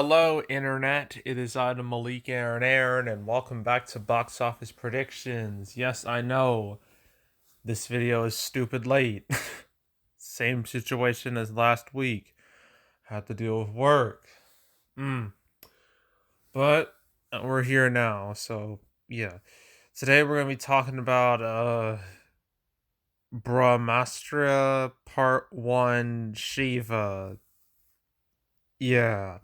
Hello, Internet. It is Adam Malik Aaron, and welcome back to Box Office Predictions. Yes, I know this video is stupid late. Same situation as last week. Had to deal with work. But we're here now, so yeah. Today we're gonna be talking about Brahmastra Part One Shiva. Yeah.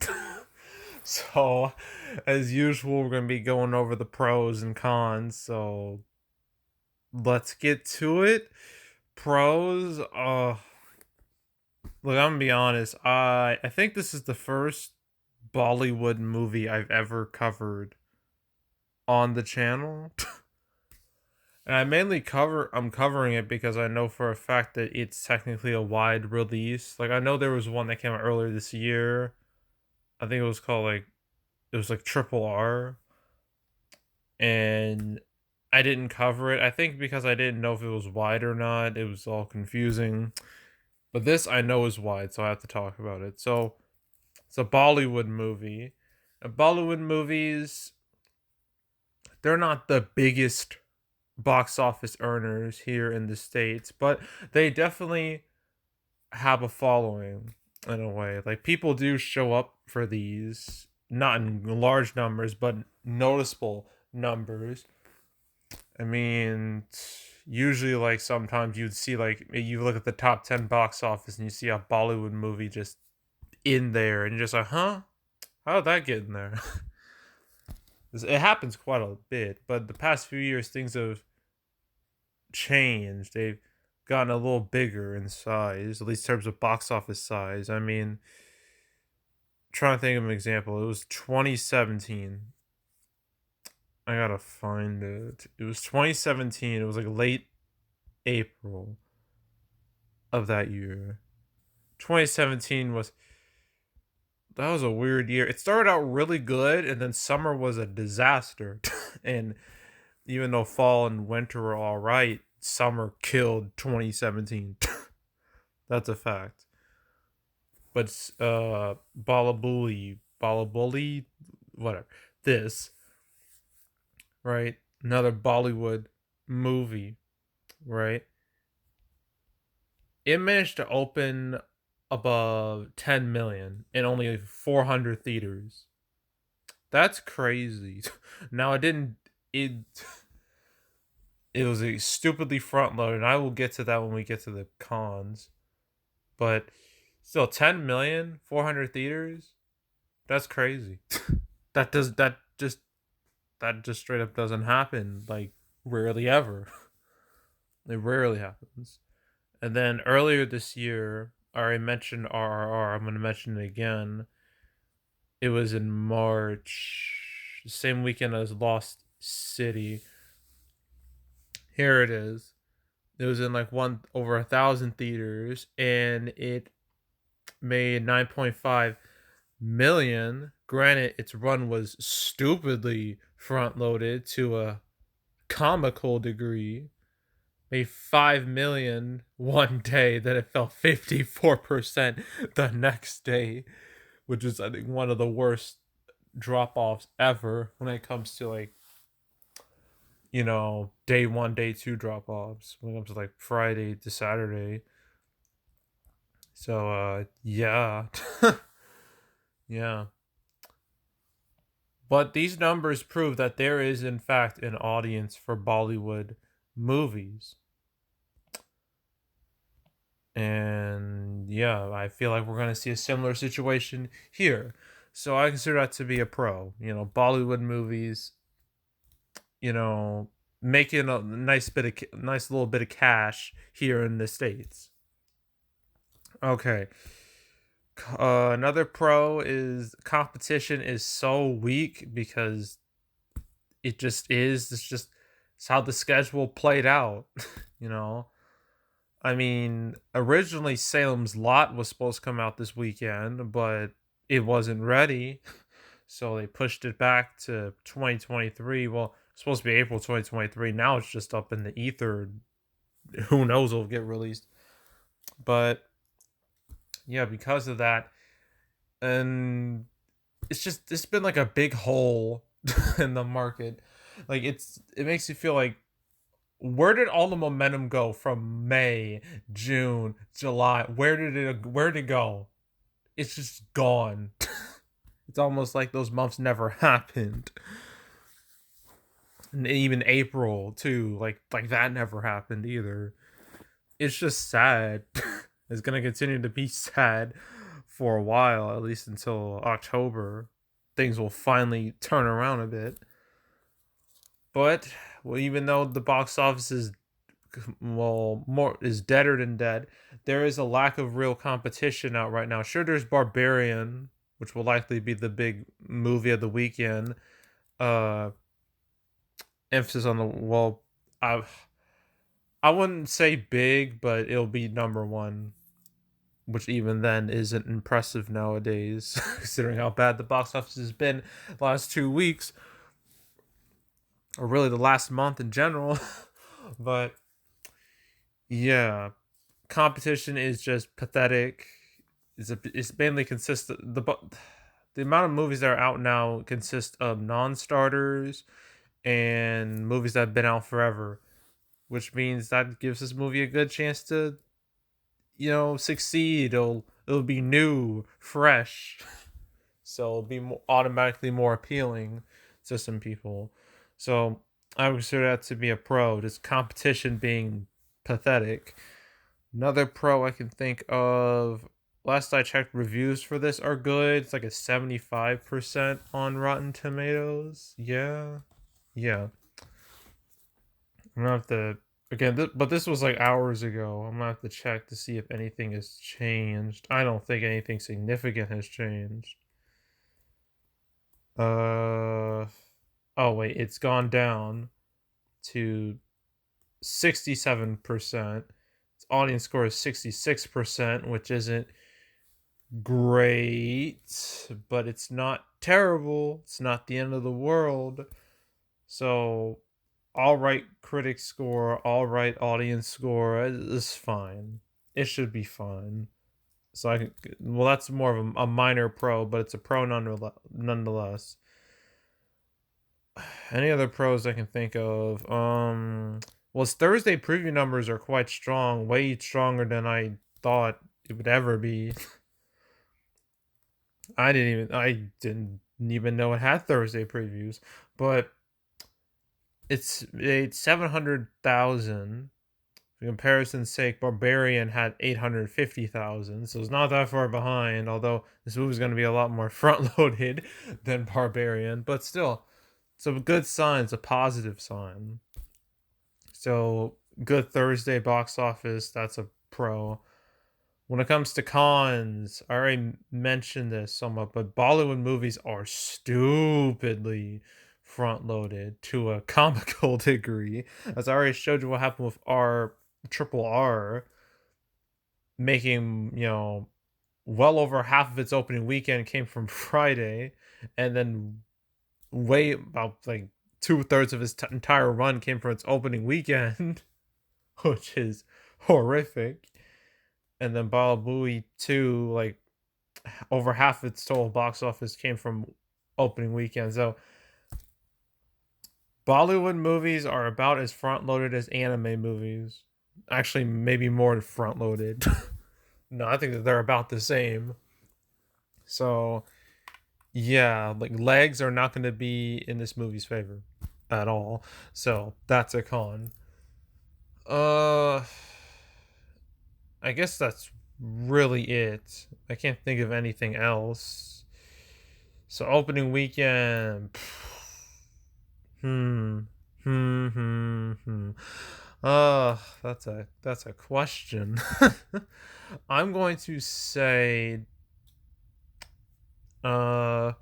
So, as usual, we're going to be going over the pros and cons. So, let's get to it. Pros, look, I'm going to be honest. I think this is the first Bollywood movie I've ever covered on the channel. And I'm covering it because I know for a fact that it's technically a wide release. Like, I know there was one that came out earlier this year. I think it was called it was like Triple R, and I didn't cover it. I think because I didn't know if it was wide or not. It was all confusing. But this I know is wide, so I have to talk about it. So it's a Bollywood movie. Bollywood movies, they're not the biggest box office earners here in the States, but they definitely have a following in a way. Like, people do show up for these, not in large numbers, but noticeable numbers. I mean, usually, like, sometimes you'd see, like, you look at the top 10 box office and you see a Bollywood movie just in there, and you're just like, huh? How did that get in there? It happens quite a bit, but the past few years, things have changed. They've gotten a little bigger in size, at least in terms of box office size. I mean, trying to think of an example. It was 2017. I gotta find it. It was 2017. It was like late April of that year. 2017 was that was a weird year. It started out really good, and then summer was a disaster. And even though fall and winter were all right, summer killed 2017. That's a fact. But Balabuli, whatever. This, right? Another Bollywood movie, right? It managed to open above 10 million in only 400 theaters. That's crazy. Now, it was a stupidly front loaded, and I will get to that when we get to the cons. But still, 10 million, 400 theaters. That's crazy. that does that just straight up doesn't happen. Like, rarely ever. It rarely happens. And then earlier this year, I already mentioned RRR. I'm going to mention it again. It was in March, the same weekend as Lost City. Here it is. It was in like over 1,000 theaters, and it made 9.5 million. Granted, its run was stupidly front loaded to a comical degree. Made 5 million one day, then it fell 54% the next day, which is, I think, one of the worst drop offs ever when it comes to, like, day one, day two drop offs, when it comes to like Friday to Saturday. So, yeah. Yeah. But these numbers prove that there is, in fact, an audience for Bollywood movies. And yeah, I feel like we're going to see a similar situation here. So I consider that to be a pro. Bollywood movies, making a nice little bit of cash here in the States. Okay. Another pro is competition is so weak because it just is. It's how the schedule played out. you know. I mean, originally Salem's Lot was supposed to come out this weekend, but it wasn't ready. So they pushed it back to 2023. Well, it's supposed to be April 2023. Now it's just up in the ether. Who knows it'll get released. But yeah, because of that, and it's been like a big hole in the market. Like it makes you feel like, where did all the momentum go from May, June, July? Where did it go? It's just gone. It's almost like those months never happened. And even April too, like that never happened either. It's just sad. It's gonna continue to be sad for a while, at least until October. Things will finally turn around a bit. But well, even though the box office is, well, more is deader than dead, there is a lack of real competition out right now. Sure, there's Barbarian, which will likely be the big movie of the weekend. Uh, Emphasis on the, well, I I wouldn't say big, but it'll be number one, which even then isn't impressive nowadays, considering how bad the box office has been the last 2 weeks, or really the last month in general. But yeah, competition is just pathetic. It's mainly consistent. The amount of movies that are out now consist of non-starters and movies that have been out forever, which means that gives this movie a good chance to, succeed. It'll be new, fresh, so it'll be automatically more appealing to some people. So I would consider that to be a pro. This competition being pathetic. Another pro I can think of. Last I checked, reviews for this are good. It's like a 75% on Rotten Tomatoes. Yeah, yeah. I'm gonna have to again, but this was like hours ago. I'm gonna have to check to see if anything has changed. I don't think anything significant has changed. Uh oh wait, it's gone down to 67%. Its audience score is 66%, which isn't great, but it's not terrible. It's not the end of the world. So, all right critic score, all right audience score is fine. It should be fine. So well, that's more of a minor pro, but it's a pro nonetheless. Any other pros I can think of? Well, its Thursday preview numbers are quite strong, way stronger than I thought it would ever be. I didn't even know it had Thursday previews, but it's 700,000. For comparison's sake, Barbarian had 850,000, so it's not that far behind. Although this movie's going to be a lot more front loaded than Barbarian, but still, it's a good sign. It's a positive sign. So good Thursday box office. That's a pro. When it comes to cons, I already mentioned this somewhat, but Bollywood movies are stupidly front loaded to a comical degree. As I already showed you what happened with R, making, well over half of its opening weekend came from Friday, and then way about like 2/3 of its entire run came from its opening weekend, which is horrific. And then Balabooey 2, like over half its total box office came from opening weekend. So Bollywood movies are about as front loaded as anime movies. Actually, maybe more front loaded. No, I think that they're about the same. So yeah, like legs are not going to be in this movie's favor at all. So that's a con. Uh, I guess that's really it. I can't think of anything else. So opening weekend. Hmm. Hmm. Hmm. Hmm. That's a question. I'm going to say uh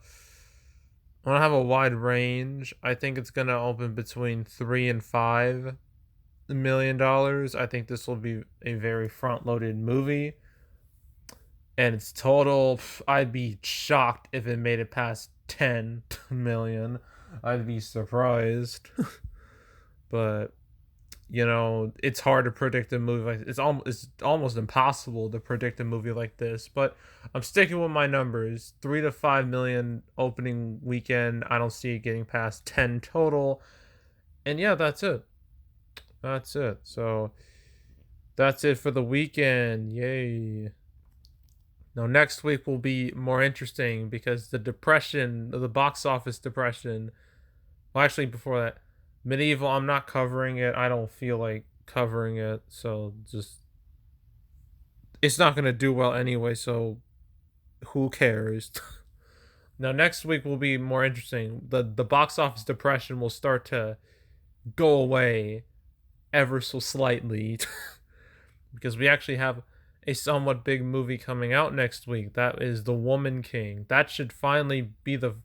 I want to have a wide range. I think it's gonna open between $3 and $5 million. I think this will be a very front-loaded movie, and its total, I'd be shocked if it made it past 10 million. I'd be surprised. But You know, it's hard to predict a movie like it's almost impossible to predict a movie like this. But I'm sticking with my numbers: 3 to 5 million opening weekend. I don't see it getting past 10 total. And yeah, that's it. That's it. So that's it for the weekend. Yay. Now next week will be more interesting because the box office depression. Well, actually, before that, Medieval. I'm not covering it. I don't feel like covering it. So just it's not gonna do well anyway. So who cares? Now next week will be more interesting. The box office depression will start to go away ever so slightly because we actually have a somewhat big movie coming out next week. That is The Woman King. That should finally be the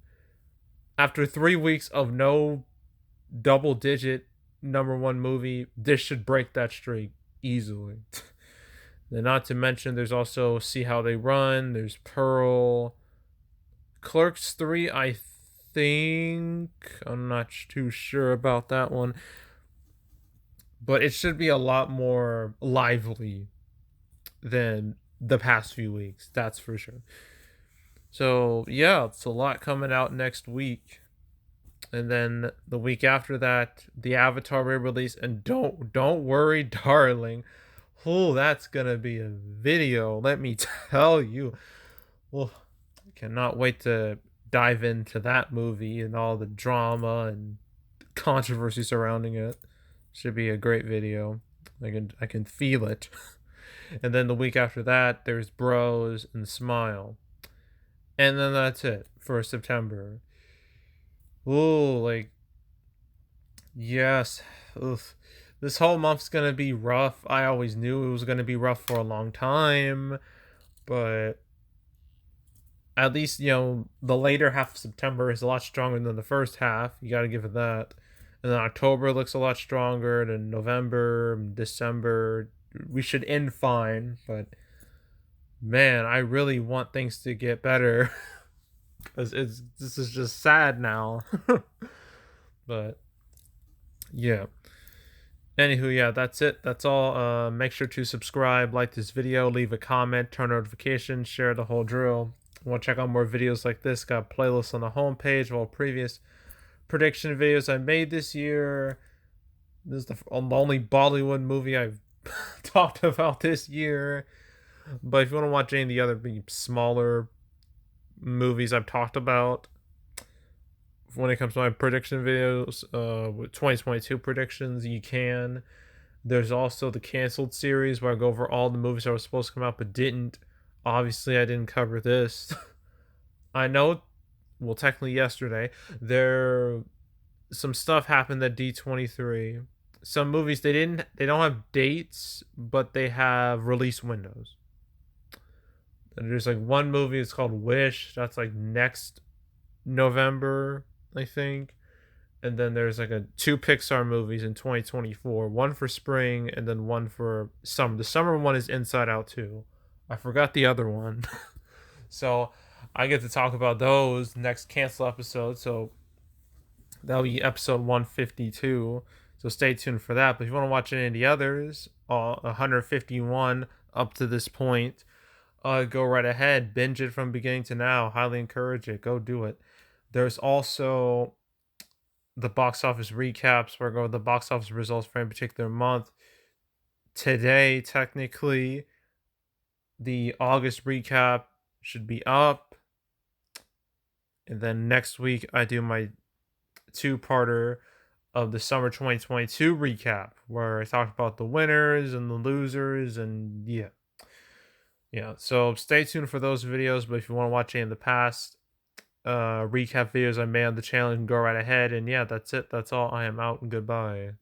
after 3 weeks of no double digit #1 movie, this should break that streak easily. And not to mention there's also See How They Run, there's Pearl, Clerks 3, I think. I'm not too sure about that one. But it should be a lot more lively than the past few weeks, that's for sure. So yeah, it's a lot coming out next week. And then the week after that, the Avatar re-release, and don't worry, darling. Oh, that's gonna be a video, let me tell you. Well, I cannot wait to dive into that movie and all the drama and controversy surrounding it. Should be a great video. I can feel it. And then the week after that, there's Bros and Smile. And then that's it for September. Ooh, like yes. Oof. This whole month's gonna be rough. I always knew it was gonna be rough for a long time, but at least the later half of September is a lot stronger than the first half. You got to give it that. And then October looks a lot stronger than November, December. We should end fine, but man, I really want things to get better because this is just sad now. But yeah. Anywho, yeah, that's it. That's all. Make sure to subscribe, like this video, leave a comment, turn notifications, share the whole drill. Want to check out more videos like this? Got playlists on the homepage of all previous prediction videos I made this year. This is the only Bollywood movie I've talked about this year. But if you want to watch any of the other smaller movies I've talked about, when it comes to my prediction videos, with 2022 predictions, you can. There's also the canceled series where I go over all the movies that were supposed to come out but didn't. Obviously, I didn't cover this. I know, well, technically yesterday, some stuff happened at D23. Some movies they don't have dates, but they have release windows. And there's like one movie, it's called Wish. That's like next November, I think. And then there's like two Pixar movies in 2024, one for spring and then one for summer. The summer one is Inside Out 2. I forgot the other one. So I get to talk about those next cancel episode. So that'll be episode 152. So stay tuned for that. But if you want to watch any of the others, 151 up to this point, go right ahead. Binge it from beginning to now. Highly encourage it. Go do it. There's also the box office recaps where I go with the box office results for any particular month. Today, technically, the August recap should be up. And then next week, I do my two-parter of the summer 2022 recap where I talk about the winners and the losers and yeah. So stay tuned for those videos, but if you want to watch any of the past recap videos I made on the channel, you can go right ahead. And yeah, that's it. That's all. I am out and goodbye.